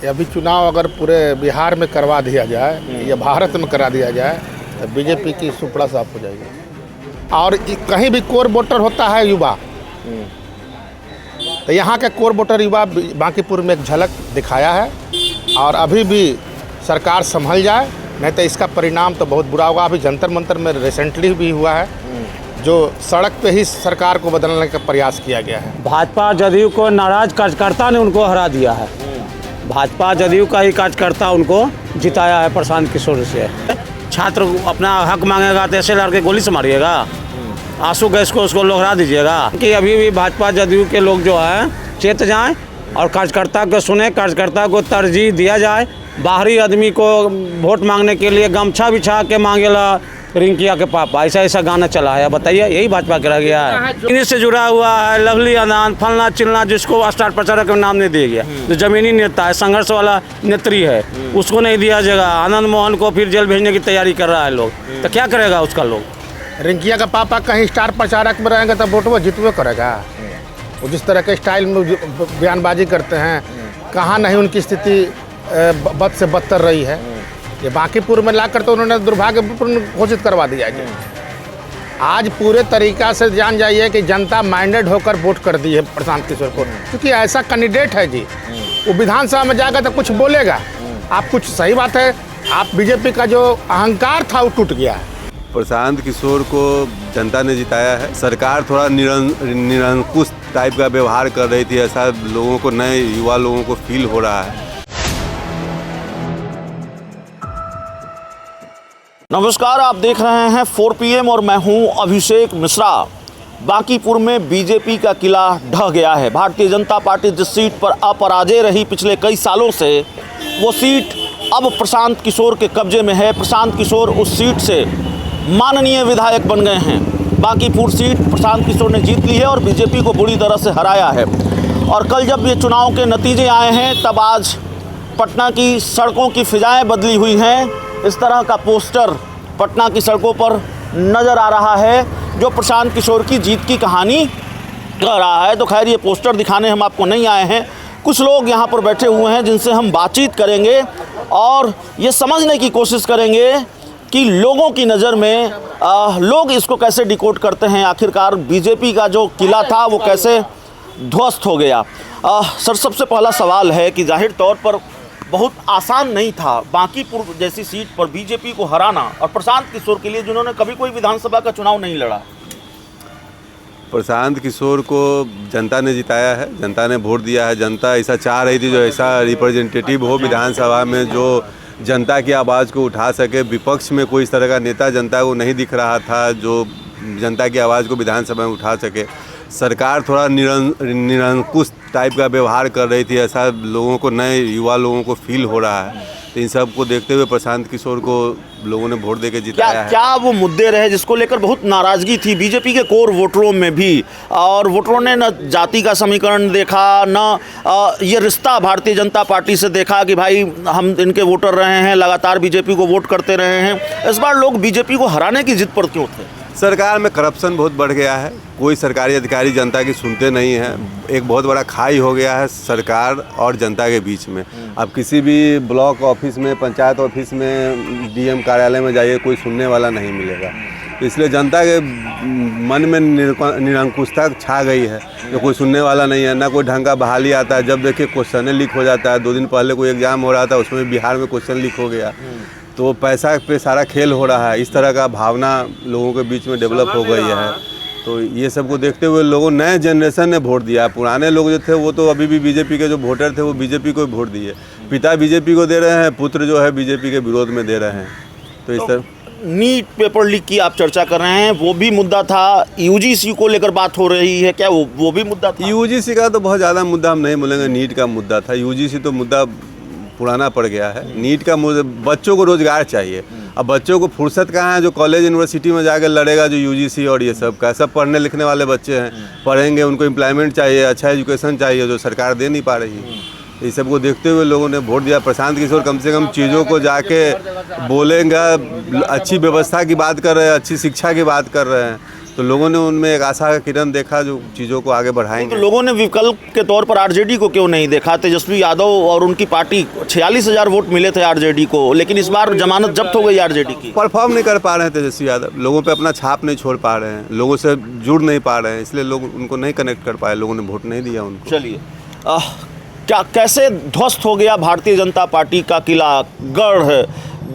अभी चुनाव अगर पूरे बिहार में करवा दिया जाए या भारत में करा दिया जाए तो बीजेपी की सुपड़ा साफ हो जाएगी। और कहीं भी कोर वोटर होता है युवा, तो यहाँ के कोर वोटर युवा बांकीपुर में एक झलक दिखाया है। और अभी भी सरकार संभल जाए, नहीं तो इसका परिणाम तो बहुत बुरा होगा। अभी जंतर मंतर में रिसेंटली भी हुआ है, जो सड़क पे ही सरकार को बदलने का प्रयास किया गया है। भाजपा जदयू को नाराज कार्यकर्ता ने उनको हरा दिया है। भाजपा जदयू का ही कार्यकर्ता उनको जिताया है प्रशांत किशोर से। छात्र अपना हक मांगेगा तो ऐसे लड़के गोली से मारिएगा, आंसू गैस को उसको लोहरा दीजिएगा। कि अभी भी भाजपा जदयू के लोग जो है चेत जाएं और कार्यकर्ता को सुने, कार्यकर्ता को तरजीह दिया जाए। बाहरी आदमी को वोट मांगने के लिए गमछा बिछा के मांगेला रिंकिया के पापा, ऐसा ऐसा गाना चला है। बताइए, यही भाजपा के रह गया है। इन्हीं से जुड़ा हुआ है लवली अनान फलना चिलना, जिसको स्टार प्रचारक का नाम नहीं दिया गया, जो जमीनी नेता है, संघर्ष वाला नेत्री है, उसको नहीं दिया जाएगा। आनंद मोहन को फिर जेल भेजने की तैयारी कर रहा है लोग, तो क्या करेगा उसका लोग। रिंकिया का पापा कहीं स्टार प्रचारक में रहेंगे तो वोट वो जितवे करेगा। वो जिस तरह के स्टाइल में बयानबाजी करते हैं, कहाँ नहीं उनकी स्थिति बद से बदतर रही है। ये बांकीपुर में लाकर तो उन्होंने दुर्भाग्यपूर्ण घोषित करवा दिया है। आज पूरे तरीका से जान जाइए कि जनता माइंडेड होकर वोट कर दी है प्रशांत किशोर को, क्योंकि ऐसा कैंडिडेट है जी। वो विधानसभा में जाएगा तो कुछ बोलेगा, आप कुछ सही बात है, आप बीजेपी का जो अहंकार था वो टूट गया है। प्रशांत किशोर को जनता ने जिताया है। सरकार थोड़ा निरंकुश टाइप का व्यवहार कर रही थी, ऐसा लोगों को, नए युवा लोगों को फील हो रहा है। नमस्कार, आप देख रहे हैं 4 PM और मैं हूं अभिषेक मिश्रा। बांकीपुर में बीजेपी का किला ढह गया है। भारतीय जनता पार्टी जिस सीट पर अपराजय रही पिछले कई सालों से, वो सीट अब प्रशांत किशोर के कब्जे में है। प्रशांत किशोर उस सीट से माननीय विधायक बन गए हैं। बांकीपुर सीट प्रशांत किशोर ने जीत ली है और बीजेपी को बुरी तरह से हराया है। और कल जब ये चुनाव के नतीजे आए हैं, तब आज पटना की सड़कों की फिजाएं बदली हुई हैं। इस तरह का पोस्टर पटना की सड़कों पर नज़र आ रहा है, जो प्रशांत किशोर की जीत की कहानी कह रहा है। तो खैर, ये पोस्टर दिखाने हम आपको नहीं आए हैं। कुछ लोग यहाँ पर बैठे हुए हैं जिनसे हम बातचीत करेंगे और ये समझने की कोशिश करेंगे कि लोगों की नज़र में लोग इसको कैसे डिकोड करते हैं। आखिरकार बीजेपी का जो किला था वो कैसे ध्वस्त हो गया। सर, सबसे पहला सवाल है कि जाहिर तौर पर बहुत आसान नहीं था बांकीपुर जैसी सीट पर बीजेपी को हराना, और प्रशांत किशोर के लिए जिन्होंने कभी कोई विधानसभा का चुनाव नहीं लड़ा। प्रशांत किशोर को जनता ने जिताया है, जनता ने वोट दिया है। जनता ऐसा चाह रही थी, जो ऐसा रिप्रेजेंटेटिव हो विधानसभा में, जो जनता की आवाज़ को उठा सके। विपक्ष में कोई इस तरह का नेता जनता को नहीं दिख रहा था जो जनता की आवाज़ को विधानसभा में उठा सके। सरकार थोड़ा निरंकुश टाइप का व्यवहार कर रही थी, ऐसा लोगों को, नए युवा लोगों को फील हो रहा है। तो इन सब को देखते हुए प्रशांत किशोर को लोगों ने वोट देके जिताया है। क्या वो मुद्दे रहे जिसको लेकर बहुत नाराज़गी थी बीजेपी के कोर वोटरों में भी, और वोटरों ने न जाति का समीकरण देखा, न ये रिश्ता भारतीय जनता पार्टी से देखा कि भाई हम इनके वोटर रहे हैं, लगातार बीजेपी को वोट करते रहे हैं। इस बार लोग बीजेपी को हराने की जिद पर क्यों थे? सरकार में करप्शन बहुत बढ़ गया है, कोई सरकारी अधिकारी जनता की सुनते नहीं हैं। एक बहुत बड़ा खाई हो गया है सरकार और जनता के बीच में। अब किसी भी ब्लॉक ऑफिस में, पंचायत ऑफिस में, डीएम कार्यालय में जाइए, कोई सुनने वाला नहीं मिलेगा। इसलिए जनता के मन में निरंकुशता छा गई है, जो कोई सुनने वाला नहीं है, ना कोई ढंग का बहाली आता है। जब देखिए क्वेश्चन लीक हो जाता है। 2 दिन पहले कोई एग्ज़ाम हो रहा था, उसमें बिहार में क्वेश्चन लीक हो गया, तो पैसा पे सारा खेल हो रहा है। इस तरह का भावना लोगों के बीच में डेवलप हो गई है। तो ये सब को देखते हुए लोगों, नए जनरेशन ने वोट दिया। पुराने लोग जो थे वो तो अभी भी बीजेपी के जो वोटर थे वो बीजेपी को वोट दिए। पिता बीजेपी को दे रहे हैं, पुत्र जो है बीजेपी के विरोध में दे रहे हैं। तो इस तरह नीट पेपर लीक की आप चर्चा कर रहे हैं, वो भी मुद्दा था। यूजीसी को लेकर बात हो रही है, क्या वो भी मुद्दा था? यूजीसी का तो बहुत ज़्यादा मुद्दा हम नहीं बोलेंगे, नीट का मुद्दा था। यूजीसी तो मुद्दा पुराना पड़ गया है। नीट का बच्चों को रोजगार चाहिए। अब बच्चों को फुर्सत कहाँ है जो कॉलेज यूनिवर्सिटी में जाकर लड़ेगा, जो यूजीसी और ये सब का। सब पढ़ने लिखने वाले बच्चे हैं, पढ़ेंगे, उनको एम्प्लॉयमेंट चाहिए, अच्छा एजुकेशन चाहिए, जो सरकार दे नहीं पा रही। इस सब को देखते हुए लोगों ने वोट दिया। प्रशांत किशोर कम से कम चीज़ों को जाके बोलेंगे, अच्छी व्यवस्था की बात कर रहे हैं, अच्छी शिक्षा की बात कर रहे हैं। तो लोगों ने उनमें एक आशा का किरण देखा जो चीज़ों को आगे तो बढ़ाएंगे। लोगों ने विकल्प के तौर पर आरजेडी को क्यों नहीं देखा? तेजस्वी यादव और उनकी पार्टी 46,000 वोट मिले थे आरजेडी को, लेकिन इस बार जमानत जब्त हो गई आरजेडी की। परफॉर्म नहीं कर पा रहे हैं तेजस्वी यादव, लोगों पे अपना छाप नहीं छोड़ पा रहे हैं, लोगों से जुड़ नहीं पा रहे हैं, इसलिए लोग उनको नहीं कनेक्ट कर पाए, लोगों ने वोट नहीं दिया उनको। चलिए क्या कैसे ध्वस्त हो गया भारतीय जनता पार्टी का किला गढ़,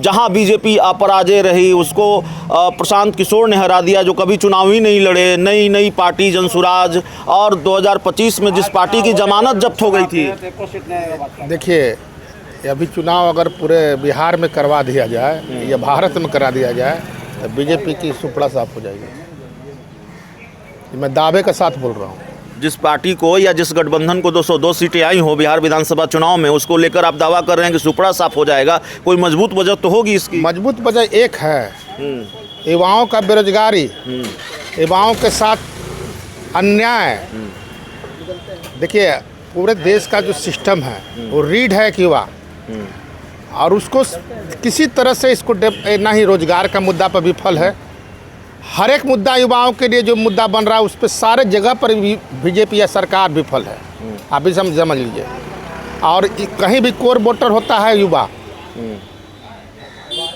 जहां बीजेपी अपराजय रही, उसको प्रशांत किशोर ने हरा दिया जो कभी चुनाव ही नहीं लड़े, नई पार्टी जनसुराज, और 2025 में जिस पार्टी की जमानत जब्त हो गई थी। देखिए, अभी चुनाव अगर पूरे बिहार में करवा दिया जाए या भारत में करा दिया जाए तो बीजेपी की सुपड़ा साफ हो जाएगी। मैं दावे के साथ बोल रहा हूँ। जिस पार्टी को या जिस गठबंधन को 202 सीटें आई हो बिहार विधानसभा चुनाव में, उसको लेकर आप दावा कर रहे हैं कि सुपड़ा साफ हो जाएगा। कोई मजबूत वजह तो होगी इसकी? मजबूत वजह एक है, युवाओं का बेरोजगारी, युवाओं के साथ अन्याय। देखिए, पूरे देश का जो सिस्टम है वो रीढ़ है कि युवा, और उसको किसी तरह से इसको ना ही रोजगार का मुद्दा पर विफल है। हर एक मुद्दा युवाओं के लिए जो मुद्दा बन रहा है उस पर सारे जगह पर बीजेपी या सरकार विफल है। आप भी समझ लीजिए। और कहीं भी कोर वोटर होता है युवा,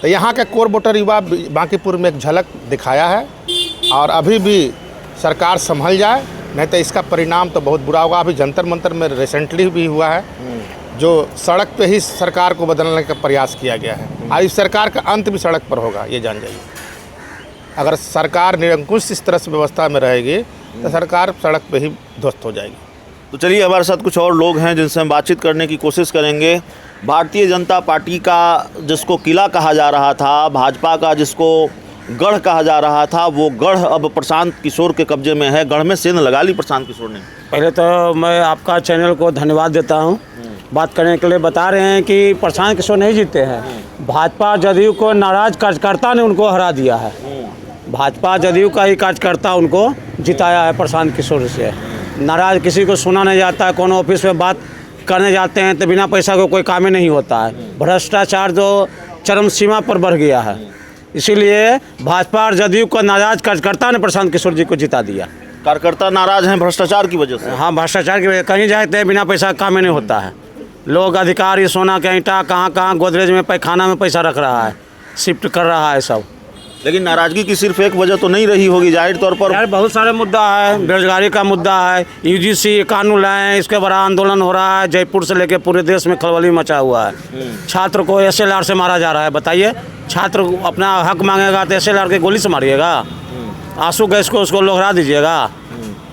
तो यहाँ के कोर वोटर युवा बांकीपुर में एक झलक दिखाया है। और अभी भी सरकार संभल जाए, नहीं तो इसका परिणाम तो बहुत बुरा होगा। अभी जंतर मंतर में रिसेंटली भी हुआ है, जो सड़क पे ही सरकार को बदलने का प्रयास किया गया है। और इस सरकार का अंत भी सड़क पर होगा, ये जान जाइए। अगर सरकार निरंकुश इस तरह से व्यवस्था में रहेगी तो सरकार सड़क पे ही ध्वस्त हो जाएगी। तो चलिए, हमारे साथ कुछ और लोग हैं जिनसे हम बातचीत करने की कोशिश करेंगे। भारतीय जनता पार्टी का जिसको किला कहा जा रहा था, भाजपा का जिसको गढ़ कहा जा रहा था, वो गढ़ अब प्रशांत किशोर के कब्जे में है। गढ़ में सेंध लगा ली प्रशांत किशोर ने। पहले तो मैं आपका चैनल को धन्यवाद देता हूँ बात करने के लिए। बता रहे हैं कि प्रशांत किशोर नहीं जीते हैं, भाजपा जदयू को नाराज कार्यकर्ता ने उनको हरा दिया है। भाजपा जदयू का ही कार्यकर्ता उनको जिताया है प्रशांत किशोर से। नाराज किसी को सुना नहीं जाता है, कौन ऑफिस में बात करने जाते हैं तो बिना पैसा को कोई काम ही नहीं होता है। भ्रष्टाचार जो चरम सीमा पर बढ़ गया है, इसीलिए भाजपा और जदयू को नाराज कार्यकर्ता ने प्रशांत किशोर जी को जिता दिया। कार्यकर्ता नाराज हैं भ्रष्टाचार की वजह से? हाँ, भ्रष्टाचार की वजह। कहीं जाते हैं बिना पैसा काम ही नहीं होता है। लोग अधिकारी सोना के ईंटा कहाँ गोदरेज में पैखाना में पैसा रख रहा है, शिफ्ट कर रहा है सब। लेकिन नाराजगी की सिर्फ एक वजह तो नहीं रही होगी, जाहिर तौर पर यार बहुत सारे मुद्दा है। बेरोजगारी का मुद्दा है, यूजीसी कानून लाए, इसके बड़ा आंदोलन हो रहा है। जयपुर से लेकर पूरे देश में खलबली मचा हुआ है। छात्र को SLR से मारा जा रहा है। बताइए, छात्र अपना हक मांगेगा तो SLR के गोली से मारिएगा? आंसू गैस को उसको लोहरा दीजिएगा?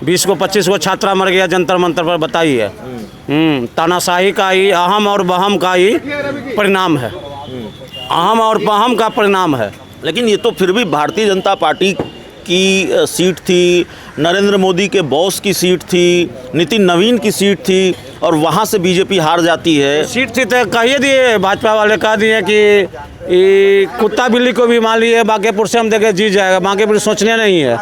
20 को 25 को छात्रा मर गया जंतर मंतर पर। बताइए, तानाशाही का ही, अहम और बहम का ही परिणाम है। अहम और बहम का परिणाम है। लेकिन ये तो फिर भी भारतीय जनता पार्टी की सीट थी, नरेंद्र मोदी के बॉस की सीट थी, नितिन नवीन की सीट थी, और वहाँ से बीजेपी हार जाती है। सीट थी तो कहिए दिए, भाजपा वाले कह दिए कि कुत्ता बिल्ली को भी मान लिए बांकीपुर से हम देखे जीत जाएगा। बांकीपुर सोचने नहीं है।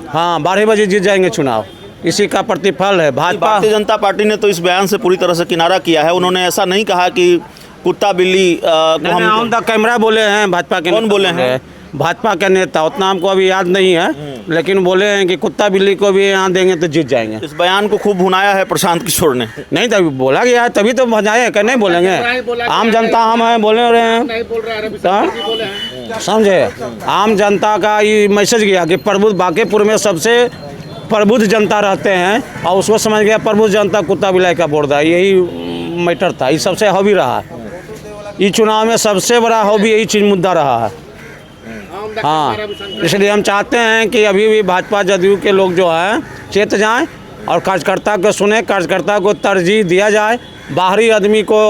हाँ, 12 बजे जीत जाएंगे चुनाव, इसी का प्रतिफल है। भाजपा भारतीय जनता पार्टी ने तो इस बयान से पूरी तरह से किनारा किया है। उन्होंने ऐसा नहीं कहा कि कुत्ता बिल्ली को हम ऑन द कैमरा बोले हैं भाजपा के। कौन बोले हैं? भाजपा के नेता, उतना हमको अभी याद नहीं है, लेकिन बोले हैं कि कुत्ता बिल्ली को भी यहाँ देंगे तो जीत जाएंगे। इस बयान को खूब भुनाया है प्रशांत किशोर ने। नहीं, तभी बोला गया है, तभी तो भजाए है। नहीं बोलेंगे? आम जनता हम हैं, बोले रहे हैं, समझे? आम जनता का ये मैसेज गया कि प्रबुद्ध बांकीपुर में सबसे प्रबुद्ध जनता रहते हैं, और उसको समझ गया प्रबुद्ध जनता कुत्ता बिलाई का बोर्ड है। यही मैटर था, ये सबसे हॉबी रहा है। इस चुनाव में सबसे बड़ा हॉबी यही चीज मुद्दा रहा है। हाँ, इसलिए हम चाहते हैं कि अभी भी भाजपा जदयू के लोग जो हैं चेत जाएं और कार्यकर्ता को सुने, कार्यकर्ता को तरजीह दिया जाए। बाहरी आदमी को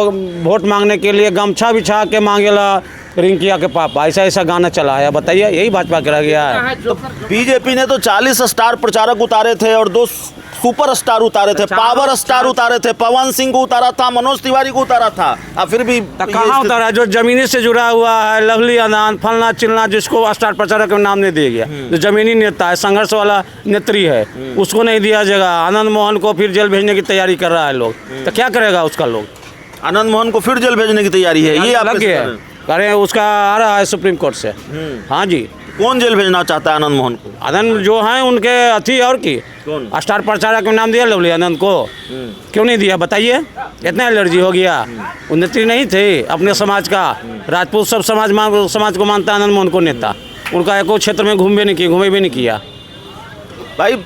वोट मांगने के लिए गमछा बिछा के मांगेला रिंकिया के पापा, ऐसा गाना चला है। बताइए, यही भाजपा के रह गया है। तो बीजेपी ने तो 40 स्टार प्रचारक उतारे थे और 2 सुपर स्टार उतारे थे, पावर स्टार उतारे थे। पवन सिंह को उतारा था, मनोज तिवारी को उतारा था, और फिर भी कहाँ उतारा है? जो जमीनी से जुड़ा हुआ है, लवली अदान फलना चिलना, जिसको स्टार प्रचारक का नाम नहीं दिया गया, जो जमीनी नेता है, संघर्ष वाला नेत्री है, उसको नहीं दिया जाएगा। आनंद मोहन को फिर जेल भेजने की तैयारी कर रहा है लोग, तो क्या करेगा उसका लोग? आनंद मोहन को फिर जेल भेजने की तैयारी है, ये अलग है। अरे उसका आ रहा है सुप्रीम कोर्ट से। हाँ जी, कौन जेल भेजना चाहता है आनंद मोहन को? आनंद जो हैं उनके अथी और की कौन? स्टार प्रचारक का नाम दिया लवली आनंद को, क्यों नहीं दिया बताइए? इतना एलर्जी हो गया, उन्नति नहीं थे अपने समाज का। राजपूत सब समाज को मानता आनंद मोहन को नेता, उनका एको क्षेत्र में घूमे भी नहीं किया। भाई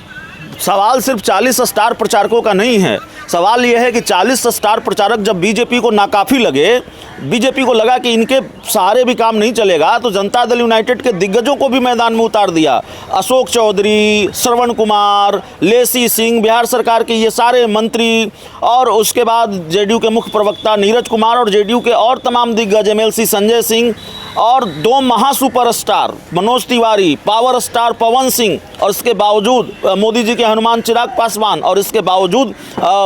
सवाल सिर्फ 40 स्टार प्रचारकों का नहीं है, सवाल यह है कि 40 स्टार प्रचारक जब बीजेपी को नाकाफी लगे, बीजेपी को लगा कि इनके सहारे भी काम नहीं चलेगा, तो जनता दल यूनाइटेड के दिग्गजों को भी मैदान में उतार दिया। अशोक चौधरी, श्रवण कुमार, लेसी सिंह, बिहार सरकार के ये सारे मंत्री, और उसके बाद जेडीयू के मुख्य प्रवक्ता नीरज कुमार और जेडीयू के और तमाम दिग्गज एमएलसी संजय सिंह, और 2 महासुपरस्टार मनोज तिवारी, पावर स्टार पवन सिंह, और इसके बावजूद मोदी जी के हनुमान चिराग पासवान, और इसके बावजूद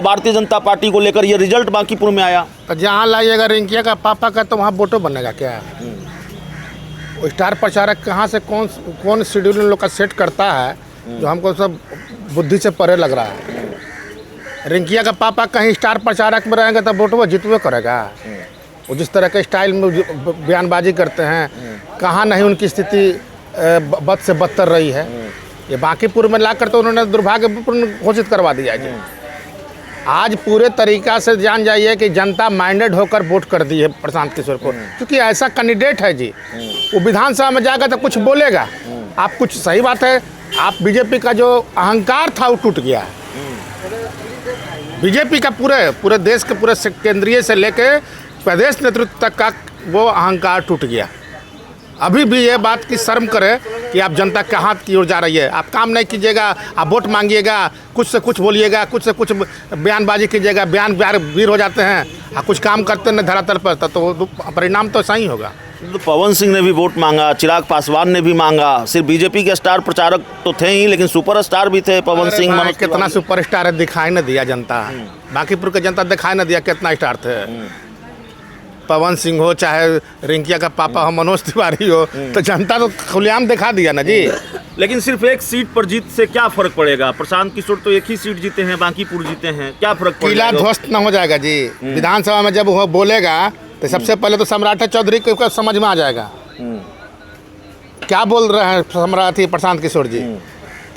भारतीय जनता पार्टी को लेकर ये रिजल्ट बांकीपुर में आया। तो जहाँ लाइएगा रिंकिया का पापा का तो वहाँ वोटो बनेगा क्या? वो स्टार प्रचारक कहाँ से कौन शेड्यूल लोग का सेट करता है जो हमको सब बुद्धि से परे लग रहा है। रिंकिया का पापा कहीं स्टार प्रचारक में रहेंगे तो वोटो जितवे करेगा। वो जिस तरह के स्टाइल में बयानबाजी करते हैं, कहाँ नहीं उनकी स्थिति बद से बदतर रही है। ये बांकीपुर में ला कर तो उन्होंने दुर्भाग्यपूर्ण घोषित करवा दिया जी। आज पूरे तरीका से जान जाइए कि जनता माइंडेड होकर वोट कर दी है प्रशांत किशोर को, क्योंकि ऐसा कैंडिडेट है जी। वो विधानसभा में जाएगा तो कुछ बोलेगा। आप कुछ सही बात है, आप बीजेपी का जो अहंकार था वो टूट गया है। बीजेपी का पूरे देश के पूरे केंद्रीय से लेके प्रदेश नेतृत्व तक का वो अहंकार टूट गया। अभी भी ये बात की शर्म करे कि आप जनता के हाथ की ओर जा रही है। आप काम नहीं कीजिएगा, आप वोट मांगिएगा, कुछ से कुछ बोलिएगा, कुछ से कुछ बयानबाजी कीजिएगा, बयान वीर हो जाते हैं, आप कुछ काम करते नहीं धरातल पर, तो परिणाम तो सही होगा। तो पवन सिंह ने भी वोट मांगा, चिराग पासवान ने भी मांगा। सिर्फ बीजेपी के स्टार प्रचारक तो थे ही, लेकिन सुपर स्टार भी थे पवन सिंह। मनोज कितना सुपर स्टार है दिखाई न दिया जनता, बांकीपुर की जनता दिखाई न दिया कितना स्टार थे। पवन सिंह हो चाहे रिंकिया का पापा हो मनोज तिवारी हो, तो जनता तो खुलेआम दिखा दिया ना जी। लेकिन सिर्फ एक सीट पर जीत से क्या फर्क पड़ेगा? प्रशांत किशोर तो एक ही सीट जीते हैं, बांकीपुर जीते हैं, क्या फर्क पड़ेगा? किला ध्वस्त न हो जाएगा जी। विधानसभा में जब वो बोलेगा तो सबसे पहले तो सम्राट चौधरी को समझ में आ जाएगा क्या बोल रहे हैं सम्राट प्रशांत किशोर जी,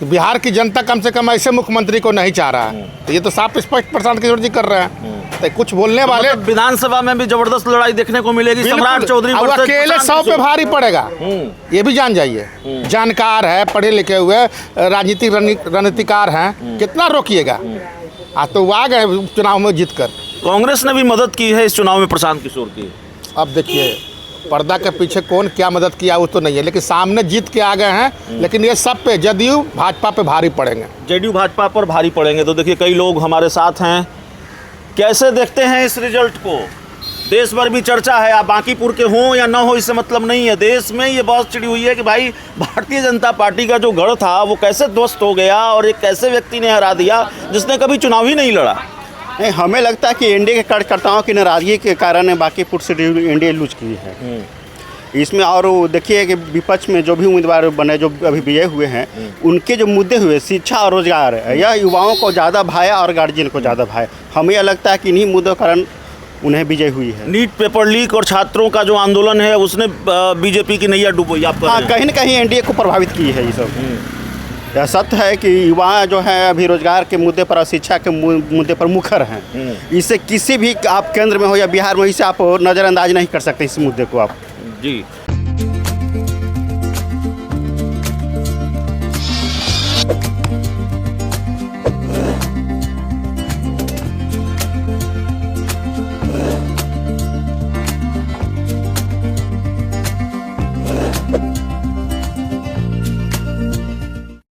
कि बिहार की जनता कम से कम ऐसे मुख्यमंत्री को नहीं चाह रहा है। तो ये तो साफ स्पष्ट प्रशांत किशोर जी कर रहे हैं। तो कुछ बोलने वाले मतलब विधानसभा में भी जबरदस्त लड़ाई देखने को मिलेगी। सम्राट चौधरी अब अकेले 100 पे भारी पड़ेगा, ये भी जान जाइए। जानकार है, पढ़े लिखे हुए राजनीतिक रणनीतिकार हैं, कितना रोकिएगा? तो वो आ गए चुनाव में जीत कर। कांग्रेस ने भी मदद की है इस चुनाव में प्रशांत किशोर की। अब देखिए पर्दा के पीछे कौन क्या मदद किया वो तो नहीं है, लेकिन सामने जीत के आ गए हैं। लेकिन ये सब पे जदयू भाजपा पे भारी पड़ेंगे। जेडीयू भाजपा पर भारी पड़ेंगे। तो देखिए कई लोग हमारे साथ हैं, कैसे देखते हैं इस रिजल्ट को? देश भर भी चर्चा है, आप बांकीपुर के हों या ना हो इससे मतलब नहीं है। देश में ये बहुत चिड़ी हुई है कि भाई भारतीय जनता पार्टी का जो गढ़ था वो कैसे ध्वस्त हो गया, और एक ऐसे व्यक्ति ने हरा दिया जिसने कभी चुनाव ही नहीं लड़ा। नहीं, हमें लगता है कि एनडीए के कार्यकर्ताओं की नाराजगी के कारण बांकीपुर से एनडीए लूज की है इसमें। और देखिए कि विपक्ष में जो भी उम्मीदवार बने, जो अभी विजय हुए हैं, उनके जो मुद्दे हुए शिक्षा और रोजगार, यह युवाओं को ज़्यादा भाया और गार्जियन को ज़्यादा भाया। हमें यह लगता है कि इन्हीं मुद्दों के कारण उन्हें विजय हुई है। नीट पेपर लीक और छात्रों का जो आंदोलन है उसने बीजेपी की नैया डुबोई। आप हाँ, कहीं न कहीं एनडीए को प्रभावित की है ये सब। यह सत्य है कि युवा जो है अभी रोजगार के मुद्दे पर और शिक्षा के मुद्दे पर मुखर हैं। इससे किसी भी आप केंद्र में हो या बिहार में, इसे आप नज़रअंदाज नहीं कर सकते इस मुद्दे को आप। जी